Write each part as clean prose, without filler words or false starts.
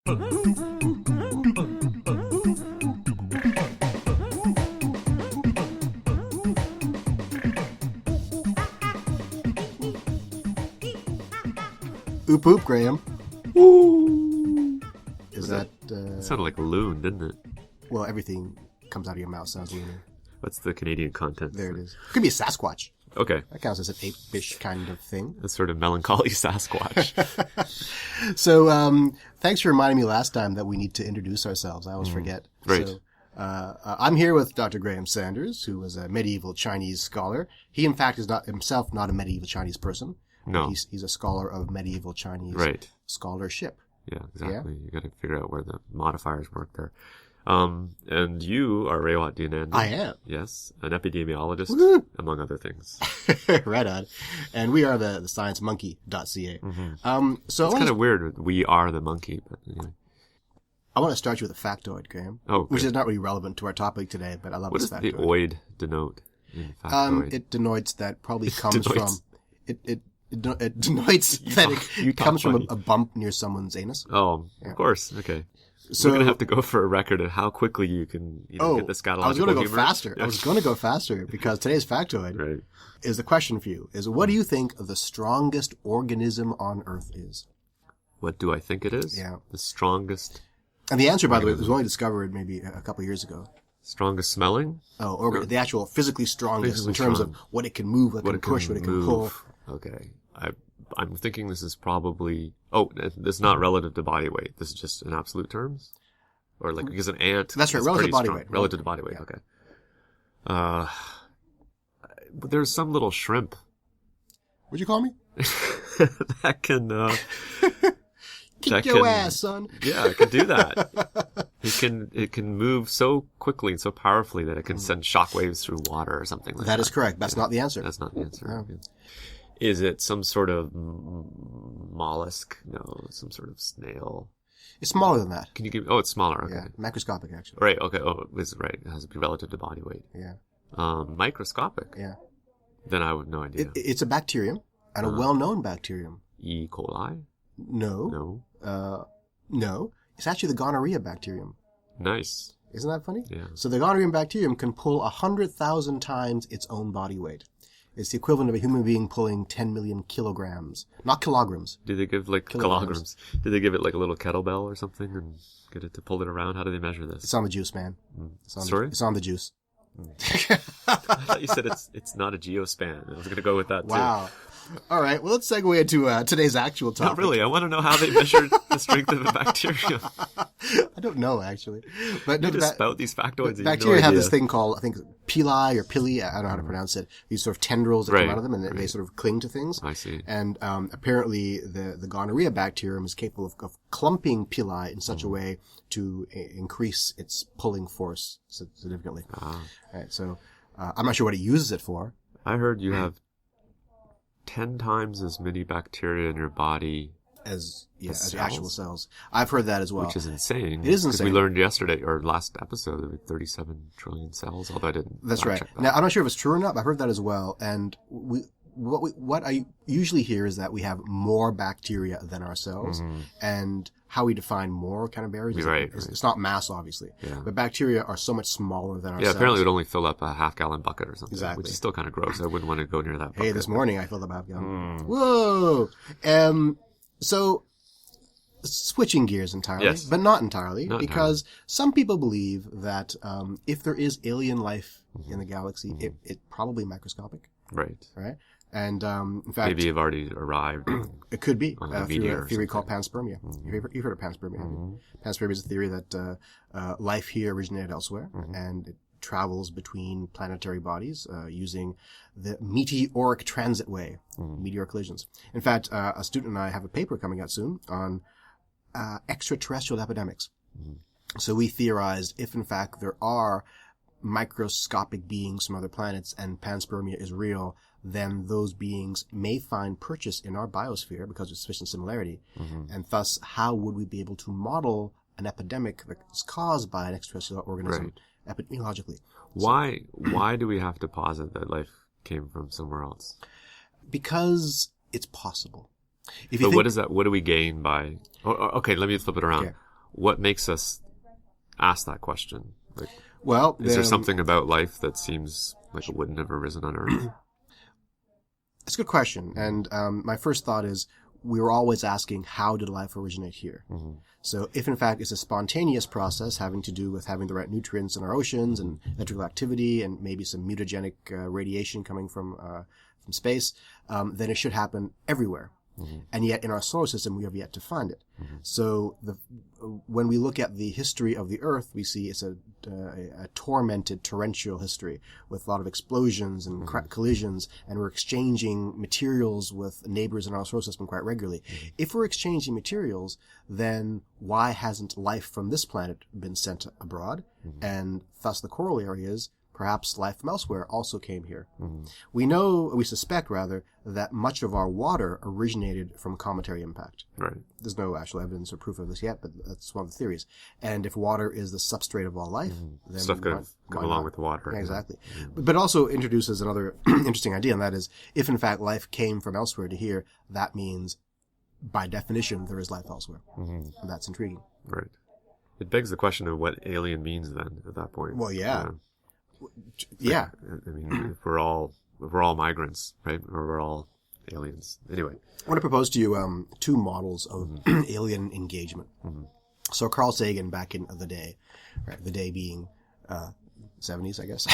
Oop oop, Graham. Woo! Is that... It sounded like a loon, didn't it? Well, everything comes out of your mouth sounds loony. What's the Canadian content? There it is. Could be a Sasquatch. Okay. That counts as an ape-ish kind of thing. A sort of melancholy Sasquatch. So, thanks for reminding me last time that we need to introduce ourselves. I always forget. Right. So, I'm here with Dr. Graham Sanders, who was a medieval Chinese scholar. He, in fact, is not himself not a medieval Chinese person. No. He's a scholar of medieval Chinese scholarship. Yeah, exactly. You got to figure out where the modifiers work there. And you are Rewat Dinan. I am. Yes, an epidemiologist, among other things. Right on. And we are the sciencemonkey.ca. Mm-hmm. So it's kind of weird. We are the monkey, but anyway. I want to start you with a factoid, Graham. Oh, which is not really relevant to our topic today, but I love this factoid. What does the oid denote in factoid? It denotes that probably comes from... It denotes that it comes from a bump near someone's anus. Oh, yeah. Of course. Okay. So, we're going to have to go for a record of how quickly you can get the scatological I was going to go humor. faster. Yeah. I was going to go faster because today's factoid is the question for you. Is what do you think the strongest organism on Earth is? What do I think it is? Yeah. The strongest... And the answer, by the way, was only discovered maybe a couple of years ago. Strongest smelling? Oh, or the actual physically strongest in terms of what it can move, what it can push, what it can pull. Okay. I'm thinking this is probably... Oh, this is not relative to body weight. This is just in absolute terms? Or like, because an ant... That's right, relative to body weight. Relative to body weight, okay. There's some little shrimp. What'd you call me? that can... Kick your ass, son. Yeah, it can do that. It can move so quickly and so powerfully that it can send shockwaves through water or something like that. That is correct. That's not the answer. That's not the answer. No. Okay. Is it some sort of mollusk? No, some sort of snail. It's smaller than that. Can you give? Oh, it's smaller. Okay. Yeah, macroscopic actually. Right. Okay. Oh, is right. It has to be relative to body weight. Yeah. Microscopic. Yeah. Then I have no idea. It's a bacterium, and a well-known bacterium. E. coli. No. No. It's actually the gonorrhea bacterium. Nice. Isn't that funny? Yeah. So the gonorrhea bacterium can pull 100,000 times its own body weight. It's the equivalent of a human being pulling 10 million kilograms. Not kilograms. Do they give kilograms? Do they give it like a little kettlebell or something and get it to pull it around? How do they measure this? It's on the juice, man. Sorry? It's on the juice. I thought you said it's not a geospan. I was going to go with that too. Wow. All right. Well, let's segue into today's actual topic. Not really. I want to know how they measured the strength of a bacterium. I don't know, actually. But you just spout these factoids. Bacteria have this thing called, I think, pili or pili. I don't know how to pronounce it. These sort of tendrils that come out of them, and they sort of cling to things. I see. And apparently, the gonorrhea bacterium is capable of clumping pili in such a way to increase its pulling force significantly. All right. So I'm not sure what it uses it for. I heard you have 10 times as many bacteria in your body as actual cells. I've heard that as well. Which is insane. It is insane. Because we learned yesterday, or last episode, there were 37 trillion cells, although I didn't. That's right. Check that. Now, I'm not sure if it's true or not, but I've heard that as well. And what I usually hear is that we have more bacteria than our cells. And how we define more kind of varies. It's not mass, obviously. Yeah. But bacteria are so much smaller than our cells. Yeah, apparently it would only fill up a half-gallon bucket or something. Exactly. Which is still kind of gross. I wouldn't want to go near that bucket. Hey, this morning I filled up a half-gallon. Whoa! So, switching gears entirely, but not entirely, because some people believe that if there is alien life in the galaxy, it's probably microscopic. Right. Right? And in fact... Maybe you've already arrived. It could be, through a theory called panspermia. You've heard of panspermia. Panspermia is a theory that life here originated elsewhere, and it travels between planetary bodies using the meteoric transit way, meteor collisions. In fact, a student and I have a paper coming out soon on extraterrestrial epidemics. So we theorized if, in fact, there are microscopic beings from other planets and panspermia is real, then those beings may find purchase in our biosphere because of sufficient similarity. And thus, how would we be able to model an epidemic that's caused by an extraterrestrial organism epidemiologically? Why do we have to posit that life came from somewhere else? Because it's possible. But what is that? What do we gain by... okay, let me flip it around. Okay. what makes us ask that question? Like, Well, is there something about life that seems like it wouldn't have arisen on Earth? It's a good question. And my first thought is we were always asking, how did life originate here? Mm-hmm. So if, in fact, it's a spontaneous process having to do with having the right nutrients in our oceans and electrical activity and maybe some mutagenic radiation coming from space, then it should happen everywhere. Mm-hmm. And yet in our solar system, we have yet to find it. Mm-hmm. So when we look at the history of the Earth, we see it's a tormented torrential history with a lot of explosions and collisions, and we're exchanging materials with neighbors in our solar system quite regularly. Mm-hmm. If we're exchanging materials, then why hasn't life from this planet been sent abroad? Mm-hmm. And thus the corollary is perhaps life from elsewhere also came here. Mm-hmm. We suspect that much of our water originated from cometary impact. Right. There's no actual evidence or proof of this yet, but that's one of the theories. And if water is the substrate of all life, then stuff could have come along with the water. Yeah, exactly. Mm-hmm. But also introduces another interesting idea, and that is, if in fact life came from elsewhere to here, that means, by definition, there is life elsewhere. Mm-hmm. And that's intriguing. Right. It begs the question of what alien means then at that point. Well, yeah. Yeah. I mean, if we're all migrants, right? Or we're all aliens. Anyway. I want to propose to you two models of alien engagement. Mm-hmm. So Carl Sagan back in the day, right, the day being 70s, I guess,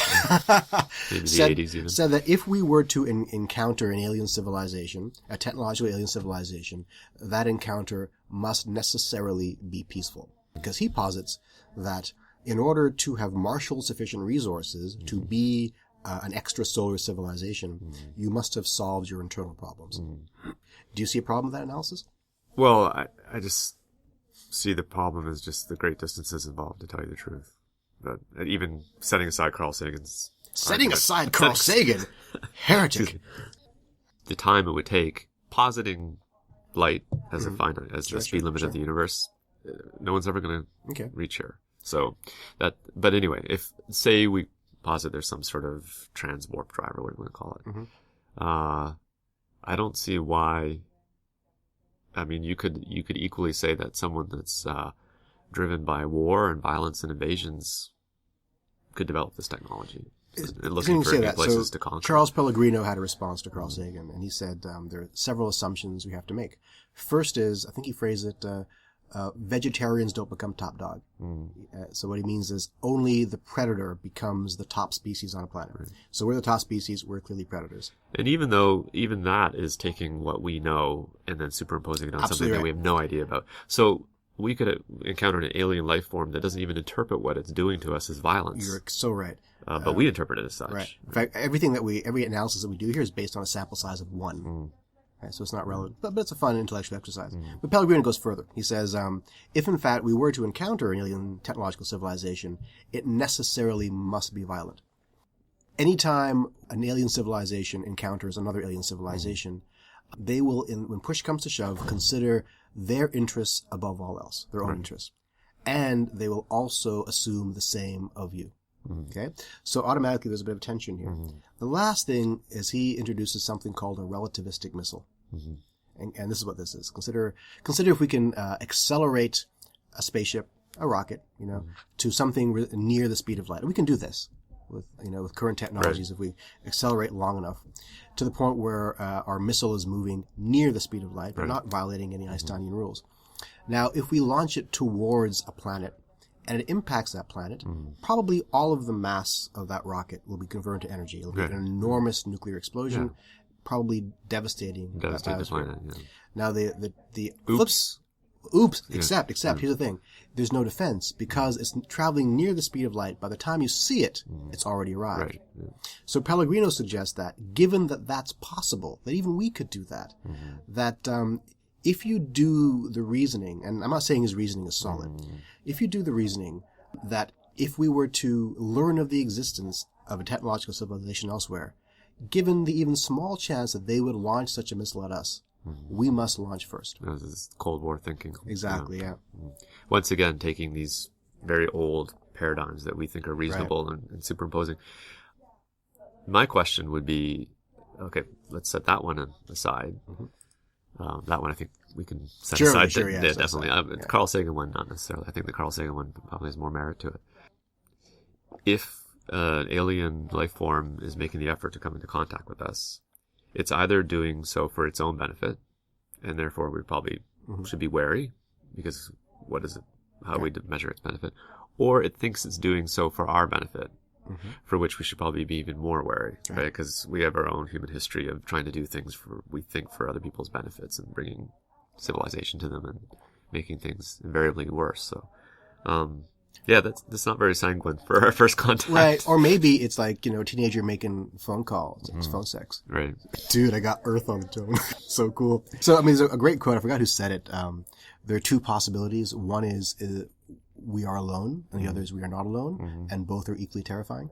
maybe the 80s even, said that if we were to encounter an alien civilization, a technological alien civilization, that encounter must necessarily be peaceful. Because he posits that in order to have marshaled sufficient resources to be an extrasolar civilization, you must have solved your internal problems. Do you see a problem with that analysis? Well, I just see the problem as just the great distances involved, to tell you the truth. But even setting aside Carl Sagan's... Heretic! The time it would take, positing light as a finite, as the speed limit of the universe, no one's ever going to reach here. So but anyway, if say we posit there's some sort of transwarp driver, what do you want to call it? I don't see why. I mean, you could equally say that someone that's driven by war and violence and invasions could develop this technology. And looking for new places to conquer. Charles Pellegrino had a response to Carl Sagan, and he said there are several assumptions we have to make. First is, I think he phrased it, vegetarians don't become top dog. So what he means is only the predator becomes the top species on a planet. Right. So we're the top species, we're clearly predators. And even that is taking what we know and then superimposing it on something that we have no idea about. So we could encounter an alien life form that doesn't even interpret what it's doing to us as violence. You're so right. But we interpret it as such. Right. In fact, every analysis that we do here is based on a sample size of one. Right, so it's not relevant, but it's a fun intellectual exercise. But Pellegrino goes further. He says, if in fact we were to encounter an alien technological civilization, it necessarily must be violent. Anytime an alien civilization encounters another alien civilization, they will, when push comes to shove, consider their interests above all else, their own interests. And they will also assume the same of you. Okay? So automatically there's a bit of tension here. The last thing is he introduces something called a relativistic missile. And this is what this is. Consider if we can accelerate a spaceship, a rocket, to something near the speed of light. And we can do this with current technologies if we accelerate long enough to the point where our missile is moving near the speed of light, but not violating any Einsteinian rules. Now, if we launch it towards a planet, and it impacts that planet, probably all of the mass of that rocket will be converted to energy. It'll be an enormous nuclear explosion, probably devastating the planet. Now the oops, except here's the thing. There's no defense because it's traveling near the speed of light. By the time you see it, it's already arrived. So Pellegrino suggests that given that that's possible, that even we could do that, that if you do the reasoning, and I'm not saying his reasoning is solid, if you do the reasoning that if we were to learn of the existence of a technological civilization elsewhere, given the even small chance that they would launch such a missile at us, we must launch first. This is Cold War thinking. Exactly, Once again, taking these very old paradigms that we think are reasonable and superimposing. My question would be, okay, let's set that one aside. That one I think we can set aside that. Yeah, definitely. The Carl Sagan one, not necessarily. I think the Carl Sagan one probably has more merit to it. If an alien life form is making the effort to come into contact with us, it's either doing so for its own benefit, and therefore we probably should be wary, because what is it? How do we measure its benefit? Or it thinks it's doing so for our benefit, for which we should probably be even more wary, right? Because we have our own human history of trying to do things for other people's benefits and bringing civilization to them and making things invariably worse. So, yeah, that's not very sanguine for our first contact. Right. Or maybe it's like, a teenager making phone calls. It's phone sex. Right. Dude, I got Earth on the tone. So cool. So, I mean, there's a great quote. I forgot who said it. There are two possibilities. One is we are alone, and the other is we are not alone, and both are equally terrifying.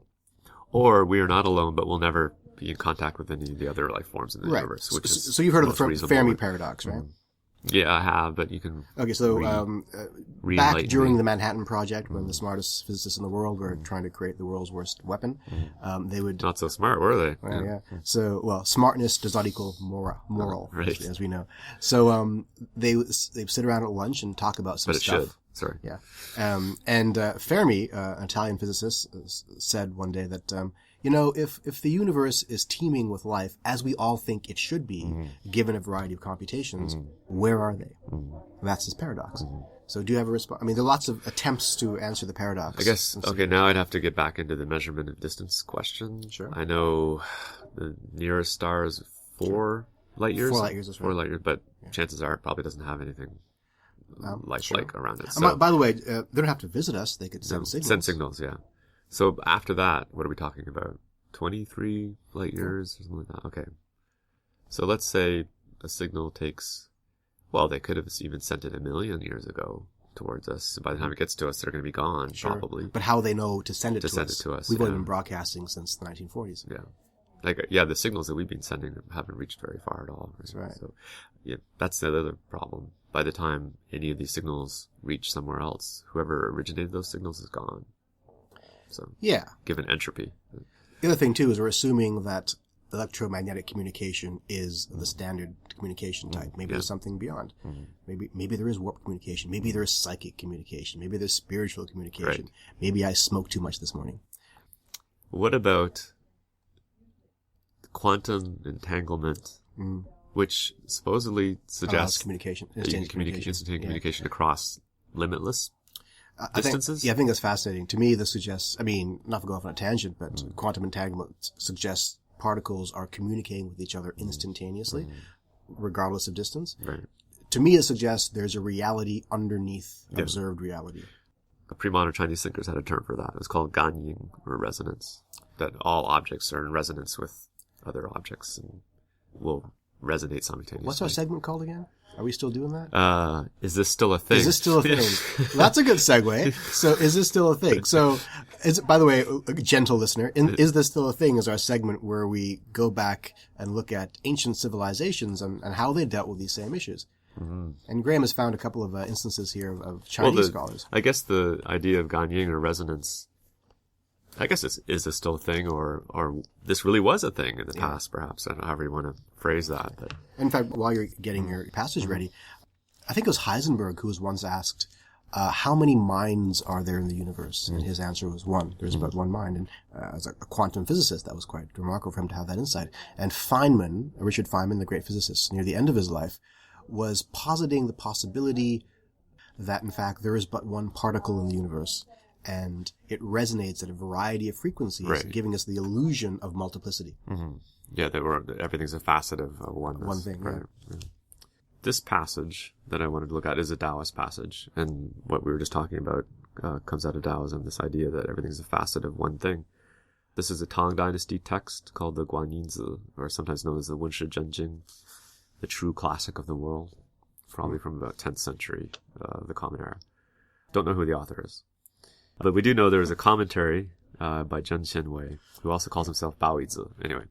Or we are not alone, but we'll never be in contact with any of the other life forms in the universe. Which is so you've heard of the Fermi paradox, right? Yeah, I have, but you can. Okay, so back during the Manhattan Project, when the smartest physicists in the world were trying to create the world's worst weapon, they would not so smart, were they? Well, yeah. So, smartness does not equal moral, right. as we know. So, they sit around at lunch and talk about some stuff. But it should. Sorry. Yeah. And Fermi, an Italian physicist, said one day that, if the universe is teeming with life, as we all think it should be, given a variety of computations, where are they? That's his paradox. So do you have a response? I mean, there are lots of attempts to answer the paradox. I guess, okay, now I'd have to get back into the measurement of distance question. Sure. I know the nearest star is 4 light years. 4 light years, that's right. 4 light years, but chances are it probably doesn't have anything lifelike around it. So, by the way, they don't have to visit us. They could send signals. Send signals, yeah. So after that, what are we talking about? 23 light years or something like that? Okay. So let's say a signal takes, well, they could have even sent it 1 million years ago towards us. So by the time it gets to us, they're going to be gone, probably. But how they know to send it to us? We've only been broadcasting since the 1940s. Yeah. The signals that we've been sending haven't reached very far at all. That's right. So, yeah, that's the other problem. By the time any of these signals reach somewhere else, whoever originated those signals is gone. So, given entropy. The other thing, too, is we're assuming that electromagnetic communication is the standard communication type. Maybe there's something beyond. Maybe there is warp communication. Maybe there is psychic communication. Maybe there's spiritual communication. Right. Maybe I smoked too much this morning. What about quantum entanglement, which supposedly suggests instantaneous communication across limitless distances? I think that's fascinating. To me, this suggests, not to go off on a tangent, but quantum entanglement suggests particles are communicating with each other instantaneously, regardless of distance. Right. To me, it suggests there's a reality underneath observed reality. The pre-modern Chinese thinkers had a term for that. It was called ganying, or resonance. That all objects are in resonance with other objects and will resonate simultaneously. What's our segment called again? Are we still doing that? Is this still a thing? Is this still a thing? Well, that's a good segue. So, is this still a thing? So, by the way, a gentle listener, is this still a thing is our segment where we go back and look at ancient civilizations and how they dealt with these same issues. And Graham has found a couple of instances here of Chinese scholars. I guess the idea of ganying or resonance, I guess is this still a thing, or this really was a thing in the past, perhaps. I don't know however you want to phrase that. But. In fact, while you're getting your passage ready, I think it was Heisenberg who was once asked, how many minds are there in the universe? And his answer was 1. There's about 1 mind. And as a quantum physicist, that was quite remarkable for him to have that insight. And Feynman, Richard Feynman, the great physicist, near the end of his life, was positing the possibility that, in fact, there is but 1 particle in the universe. And it resonates at a variety of frequencies, giving us the illusion of multiplicity. Yeah, everything's a facet of oneness. One thing, right. This passage that I wanted to look at is a Taoist passage, and what we were just talking about comes out of Taoism, this idea that everything's a facet of one thing. This is a Tang Dynasty text called the Guanyin, or sometimes known as the Wenshi Zhenjing, the true classic of the world, probably from about 10th century, the Common Era. Don't know who the author is. But we do know there is a commentary by Zhen Xianwei, who also calls himself Baoizi. Anyway,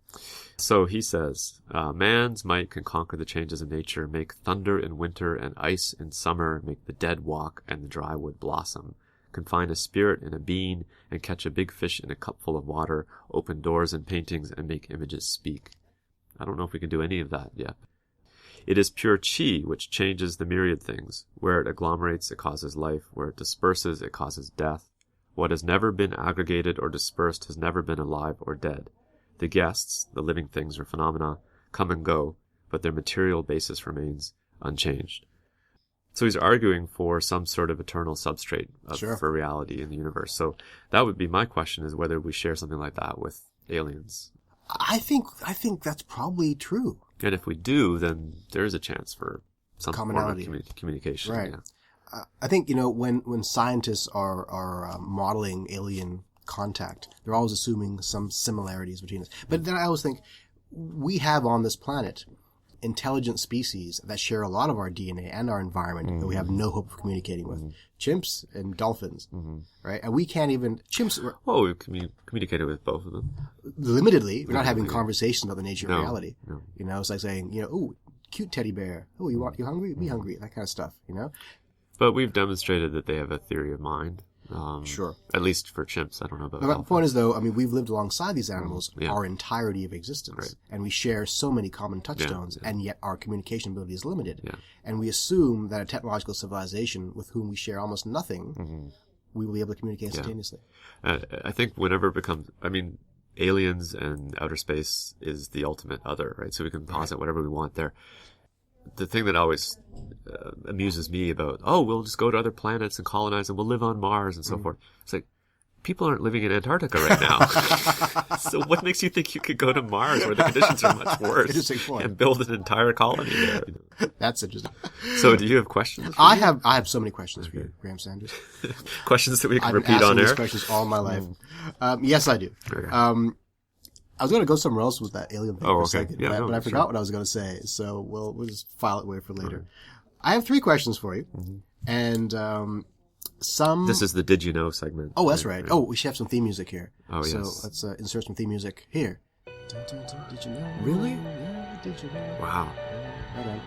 so he says, man's might can conquer the changes of nature, make thunder in winter and ice in summer, make the dead walk and the dry wood blossom, confine a spirit in a bean and catch a big fish in a cupful of water, open doors in paintings and make images speak. I don't know if we can do any of that yet. It is pure chi which changes the myriad things. Where it agglomerates, it causes life. Where it disperses, it causes death. What has never been aggregated or dispersed has never been alive or dead. The guests, the living things or phenomena, come and go, but their material basis remains unchanged. So he's arguing for some sort of eternal substrate for reality in the universe. So that would be my question, is whether we share something like that with aliens. I think that's probably true. And if we do, then there is a chance for some commonality, form of communication. Right. Yeah. I think, when scientists are modeling alien contact, they're always assuming some similarities between us. But then I always think we have on this planet intelligent species that share a lot of our DNA and our environment that we have no hope of communicating with. Chimps and dolphins, right? And we can't even... Chimps... Well, we've communicated with both of them. Limitedly. We're not having conversations about the nature of reality. No. It's like saying, oh, cute teddy bear. Oh, you hungry? Be hungry. That kind of stuff, But we've demonstrated that they have a theory of mind. Sure. At least for chimps. I don't know about But the point is, though, we've lived alongside these animals Yeah. our entirety of existence. Right. And we share so many common touchstones, Yeah. and yet our communication ability is limited. Yeah. And we assume that a technological civilization with whom we share almost nothing, we will be able to communicate instantaneously. I think whenever it becomes... aliens and outer space is the ultimate other, right? So we can posit whatever we want there. The thing that always amuses me about, we'll just go to other planets and colonize and we'll live on Mars and so forth. It's like, people aren't living in Antarctica right now. So what makes you think you could go to Mars where the conditions are much worse and build an entire colony there? That's interesting. So do you have questions? I have so many questions for you, Graham Sanders. Questions that we can I've repeat been on air? these questions all my life. Yes, I do. Okay. I was going to go somewhere else with that alien thing for a second, Yeah, but I forgot what I was going to say, so we'll just file it away for later. I have 3 questions for you, and some... This is the Did You Know segment. Oh, that's right. Oh, we should have some theme music here. Oh, so yes. let's insert some theme music here. Dun, dun, dun, did you know? Really? Yeah, did you know? Wow. Right on.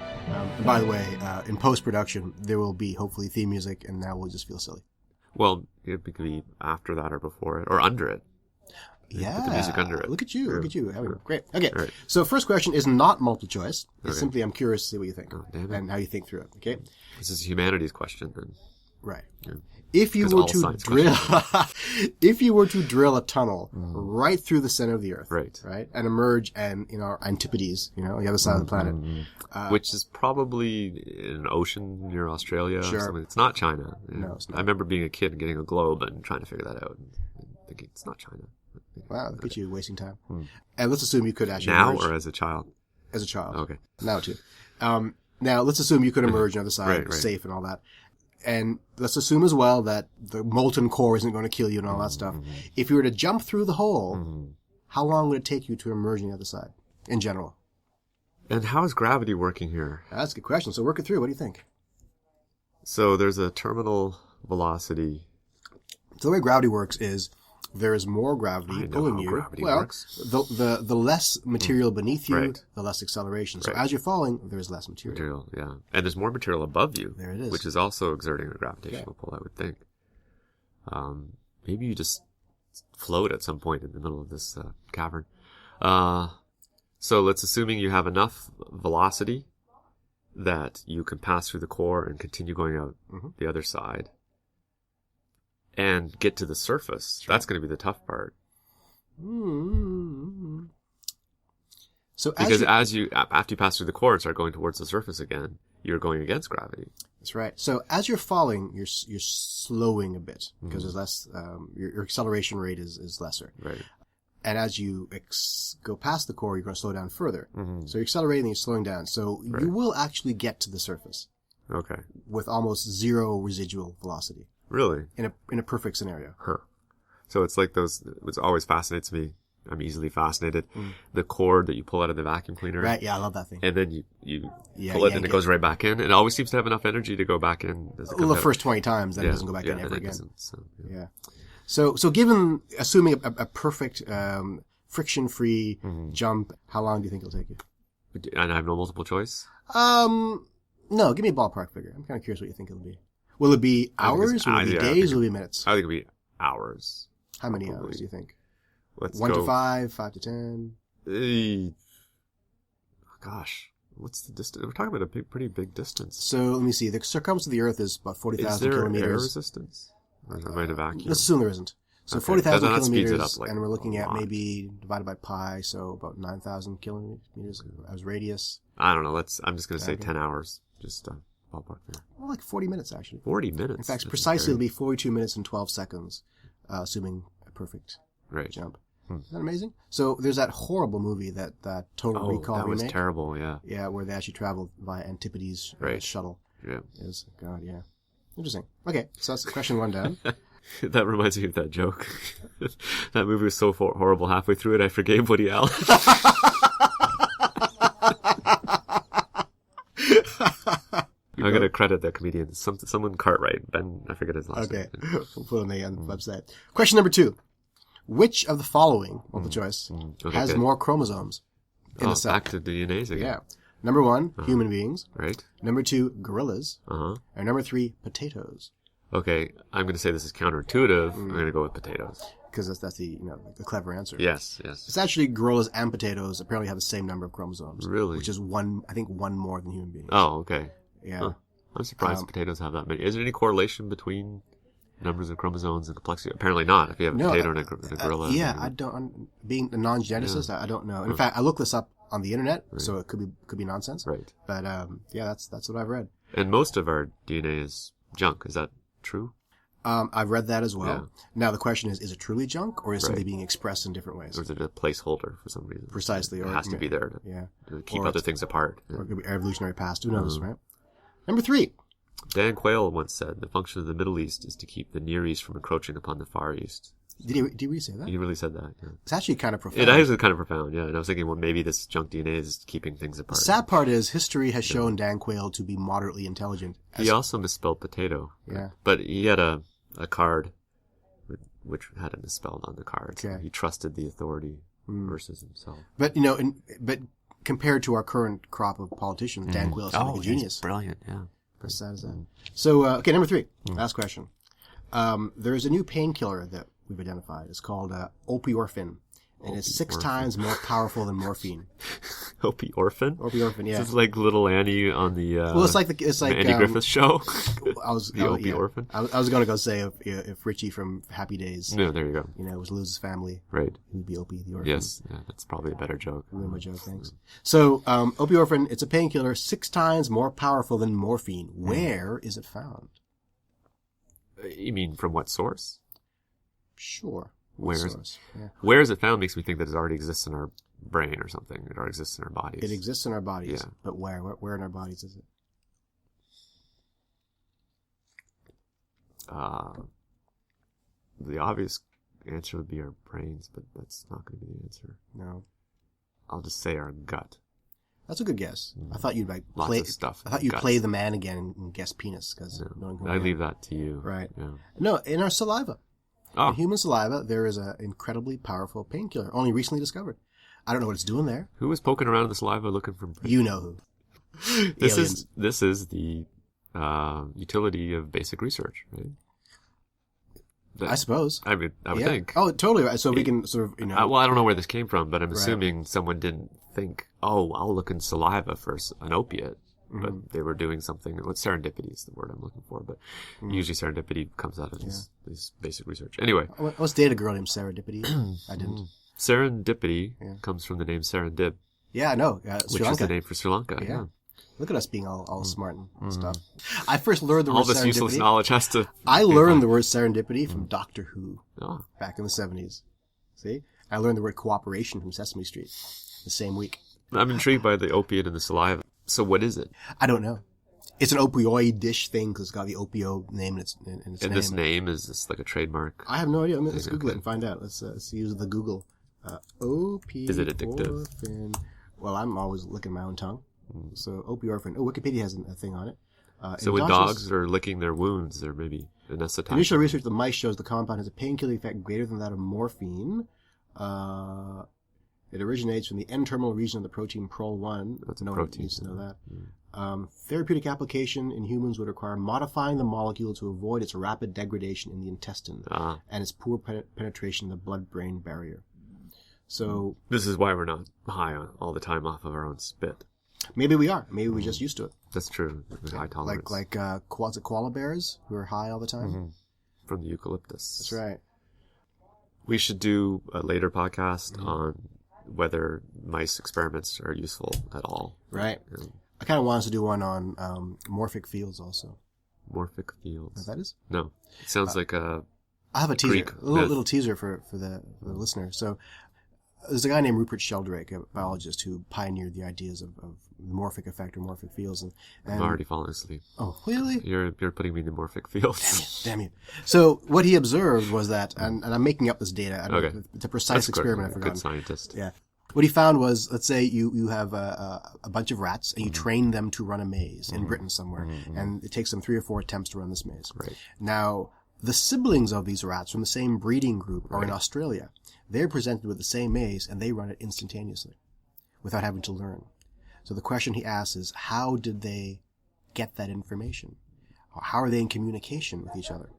And by the way, in post-production, there will be hopefully theme music, and now we'll just feel silly. Well, it could be after that or before it, or under it. Yeah. Put the music under it. Look at you. Yeah. Look at you. Great. Okay. Right. So first question is not multiple choice. It's simply I'm curious to see what you think damn it. and how you think through it. Okay. This is a humanities question then. Right. Yeah. If you were all to science drill, if you were to drill a tunnel right through the center of the Earth, right, and emerge and our antipodes, on the other side of the planet, which is probably in an ocean near Australia. Sure. Or something. It's not China. No, it's not. I remember being a kid and getting a globe and trying to figure that out and thinking it's not China. Wow, look at you wasting time. And let's assume you could actually now emerge. Or as a child. As a child. Okay. Now too. Now let's assume you could emerge on the other side, Right. safe and all that. And let's assume as well that the molten core isn't going to kill you and all that stuff. If you were to jump through the hole, how long would it take you to emerge on the other side, in general? And how is gravity working here? That's a good question. So work it through. What do you think? So there's a terminal velocity. So the way gravity works is there is more gravity pulling you. Gravity works. The less material beneath you, Right. the less acceleration. So Right. as you're falling, there's less material. Yeah. And there's more material above you. There it is. Which is also exerting a gravitational pull, I would think. Maybe you just float at some point in the middle of this cavern. So let's assuming you have enough velocity that you can pass through the core and continue going out the other side and get to the surface. Sure. That's going to be the tough part. So because after you pass through the core and start going towards the surface again, you're going against gravity. That's right. So as you're falling, you're slowing a bit because there's less. Your acceleration rate is lesser. Right. And as you go past the core, you're going to slow down further. So you're accelerating and you're slowing down. So you will actually get to the surface. Okay. With almost zero residual velocity. Really? In a perfect scenario. So it's like those. It always fascinates me. I'm easily fascinated. The cord that you pull out of the vacuum cleaner. Right. Yeah, I love that thing. And then you pull it and it goes right back in. It always seems to have enough energy to go back in. Well, the first 20 times, then it doesn't go back in ever again. So, yeah. So assuming a perfect, friction-free jump, how long do you think it'll take you? And I have no multiple choice? No, give me a ballpark figure. I'm kind of curious what you think it'll be. Will it be hours? Will it be days? Will it be minutes? I think it'll be hours. How many hours do you think? Let's 1 go. to 5, 5 to 10? Gosh. What's the distance? We're talking about a pretty big distance. So let me see. The circumference of the Earth is about 40,000 kilometers. Is there air resistance? Or am I in a vacuum? Let's assume there isn't. So 40,000 that speeds kilometers, it up, and we're looking at maybe divided by pi, so about 9,000 kilometers as radius. I don't know. I'm just going to say 10 hours. Just ballpark there. Well, like 40 minutes, actually. 40 minutes? In fact, precisely it'll be 42 minutes and 12 seconds, assuming a perfect jump. Isn't that amazing? So there's that horrible movie, that Total Recall remake. That was terrible, yeah. Yeah, where they actually traveled via Antipodes shuttle. Yeah. God, yeah. Interesting. Okay, so that's question 1 down. That reminds me of that joke. That movie was so horrible. Halfway through it, I forgave Woody Allen. I'm going to credit that comedian. Someone Cartwright. Ben, I forget his last name. Okay. We'll put it on the website. Question number 2. Which of the following, multiple choice, has more chromosomes in the cell? Back to DNAs again. Yeah. Number 1, human beings. Right. Number 2, gorillas. And number 3, potatoes. Okay, I'm going to say this is counterintuitive. I'm going to go with potatoes. Because that's the clever answer. Yes. It's actually gorillas and potatoes apparently have the same number of chromosomes. Really? Which is one more than human beings. Oh, okay. Yeah. Huh. I'm surprised potatoes have that many. Is there any correlation between numbers of chromosomes and complexity? Apparently not. If you have a potato and a gorilla. I don't. Being a non-geneticist, I don't know. In fact, I looked this up on the internet, so it could be nonsense. Right. But that's what I've read. And most of our DNA is junk. Is that true? I've read that as well. Yeah. Now the question is it truly junk, or is something being expressed in different ways? Or is it a placeholder for some reason? Precisely. It has to be there to keep other things apart. Or it could be evolutionary past. Who knows, right? Number 3. Dan Quayle once said, the function of the Middle East is to keep the Near East from encroaching upon the Far East. Did he really say that? He really said that, yeah. It's actually kind of profound. It is kind of profound, yeah. And I was thinking, well, maybe this junk DNA is keeping things apart. The sad part is history has shown Dan Quayle to be moderately intelligent. He also misspelled potato. Yeah. But he had a card which had it misspelled on the card. Okay. So he trusted the authority versus himself. But, but compared to our current crop of politicians, Dan Quayle is like a genius. He's brilliant, yeah. As sad as that. So, okay, number 3. Last question. There is a new painkiller that we've identified. It's called opioorphin. And it's 6 times more powerful than morphine. Opioorphin? Opioorphin, yeah. This is like Little Annie on the well, it's like Andy Griffith show. Opioorphin. I was going to go say if Richie from Happy Days, no, there you go, was lose his family, right? He would be Opie the orphan. Yes, that's probably a better joke. Ruin my joke, thanks. So, opioorphin, it's a painkiller 6 times more powerful than morphine. Where is it found? You mean from what source? Sure. Where is it found makes me think that it already exists in our brain or something. It already exists in our bodies. It exists in our bodies. Yeah. But where? Where in our bodies is it? The obvious answer would be our brains, but that's not going to be the answer. No. I'll just say our gut. That's a good guess. I thought you'd lots of stuff. I thought you'd play the man again and guess penis because I leave that to you. Right. Yeah. No, in our saliva. Oh. In human saliva, there is an incredibly powerful painkiller, only recently discovered. I don't know what it's doing there. Who was poking around in the saliva looking for? You know who. This is the utility of basic research, right? I suppose. I would think. Oh, totally right. So we can sort of, well, I don't know where this came from, but I'm assuming someone didn't think, I'll look in saliva for an opiate. But they were doing something. Serendipity is the word I'm looking for, but usually serendipity comes out of this basic research. Anyway. I once dated a girl named Serendipity. I didn't. Serendipity comes from the name Serendip. Yeah, I know. Which is the name for Sri Lanka. Yeah. Look at us being all smart and stuff. I first learned the word serendipity. All this useless knowledge has to... I learned the word serendipity from Doctor Who back in the 70s. See? I learned the word cooperation from Sesame Street the same week. I'm intrigued by the opiate in the saliva. So what is it? I don't know. It's an opioid-ish thing because it's got the opio name in its name. And this name, is this like a trademark? I have no idea. Let's Google it and find out. Let's use the Google. Opioorphin. Is it addictive? Well, I'm always licking my own tongue. So opioorphin. Wikipedia has a thing on it. So when dogs are licking their wounds, they're maybe anesthetized. Initial research of the mice shows the compound has a painkiller effect greater than that of morphine. It originates from the N-terminal region of the protein PROL1. That's no protein. one needs to know that. Therapeutic application in humans would require modifying the molecule to avoid its rapid degradation in the intestine and its poor penetration of the blood-brain barrier. So this is why we're not high all the time off of our own spit. Maybe we are. Maybe we're just used to it. That's true. High tolerance. Like koala bears who are high all the time. Mm-hmm. From the eucalyptus. That's right. We should do a later podcast on whether mice experiments are useful at all. Right. I kind of want us to do one on morphic fields also. Morphic fields. Know what that is? No. It sounds like a I have a teaser, Greek a little teaser for the listener. So there's a guy named Rupert Sheldrake, a biologist, who pioneered the ideas of the morphic effect or morphic fields. And I'm already falling asleep. Oh, really? You're putting me in the morphic fields. Damn you. So what he observed was that, and I'm making up this data. Okay. It's a precise experiment. I forgot. Good scientist. Yeah. What he found was, let's say you have a bunch of rats and you train them to run a maze in Britain somewhere, and it takes them 3 or 4 attempts to run this maze. Right. Now, the siblings of these rats from the same breeding group are in Australia. They're presented with the same maze and they run it instantaneously without having to learn. So the question he asks is, how did they get that information? How are they in communication with each other?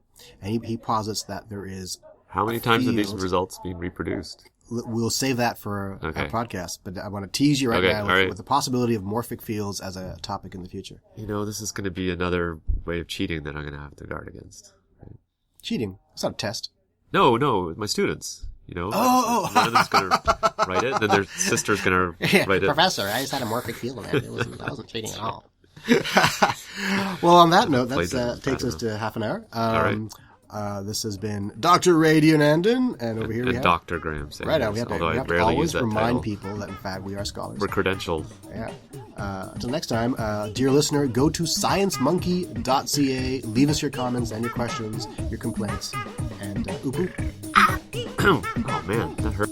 And he posits that there is How many times are these results being reproduced? We'll save that for a podcast, but I want to tease you right now with the possibility of morphic fields as a topic in the future. You know, this is going to be another way of cheating that I'm going to have to guard against. Right? Cheating? It's not a test. No, my students. You know, one of them's going to write it, then their sister's going to write it. Professor, I just had a morphic field in it. I wasn't cheating at all. Well, on that note, that takes us to half an hour. All right. This has been Dr. Ray Dionandon, and over here we have Dr. Graham Sanders. Right now, we have to always remind people that, in fact, we are scholars. We're credentialed. Yeah. Until next time, dear listener, go to sciencemonkey.ca, leave us your comments and your questions, your complaints, and oop. Oh, man, that hurt.